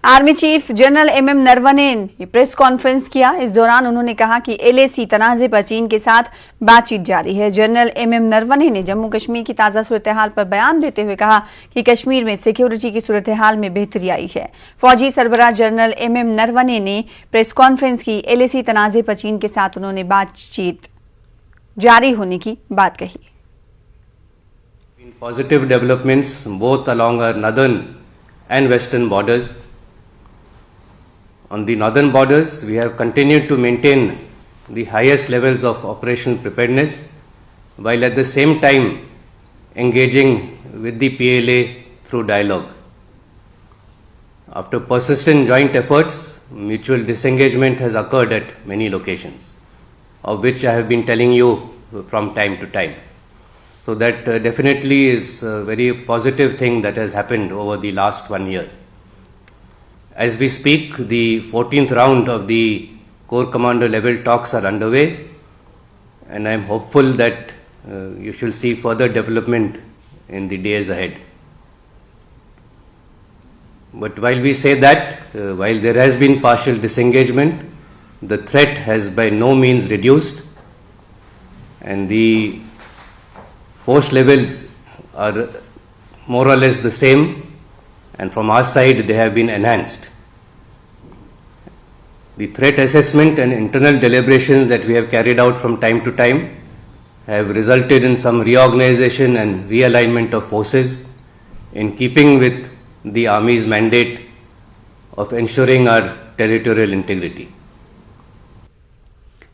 Army chief general MM Naravane ने press conference किया। इस दौरान उन्होंने कहा कि एलएसी तनाज़े पर चीन के साथ बातचीत जारी है। जनरल एमएम नरवणे ने जम्मू कश्मीर की ताज़ा सूरत हाल पर बयान देते हुए कहा कि कश्मीर में सिक्योरिटी की सूरत हाल में बेहतरी आई है। फौजी सरबराह जनरल एमएम नरवणे ने प्रेस कॉन्फ्रेंस की। एलएसी तनाज़े पर चीन के साथ उन्होंने बातचीत जारी होने की बात कही। Positive developments both along our northern and western borders. On the northern borders, we have continued to maintain the highest levels of operational preparedness, while at the same time engaging with the PLA through dialogue. After persistent joint efforts, mutual disengagement has occurred at many locations, of which I have been telling you from time to time. So that definitely is a very positive thing that has happened over the last 1 year. As we speak, the 14th round of the Corps Commander level talks are underway, and I am hopeful that you shall see further development in the days ahead. But while we say that, while there has been partial disengagement, the threat has by no means reduced, and the force levels are more or less the same, and from our side they have been enhanced. The threat assessment and internal deliberations that we have carried out from time to time have resulted in some reorganization and realignment of forces in keeping with the Army's mandate of ensuring our territorial integrity.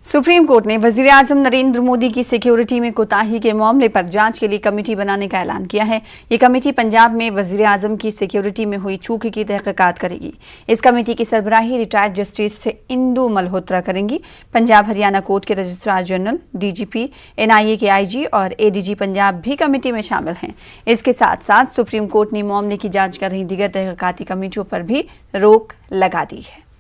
Supreme court ने वजीर आजम नरेंद्र मोदी की security में कोताही के मामले पर जांच के लिए कमेटी बनाने का ऐलान किया है। ये कमेटी पंजाब में वजीर आजम की सिक्योरिटी में हुई चूक की तहकीकात करेगी। इस कमेटी की सरबराही रिटायर्ड जस्टिस इंदु मल्होत्रा करेंगी। पंजाब हरियाणा कोर्ट के रजिस्ट्रार जनरल, डीजीपी, एनआईए के आईजी और एडीजी पंजाब भी कमेटी में शामिल हैं। इसके साथ साथ सुप्रीम कोर्ट ने मामले की जाँच कर रही दीगर तहकीकाती कमेटियों पर भी रोक लगा दी है।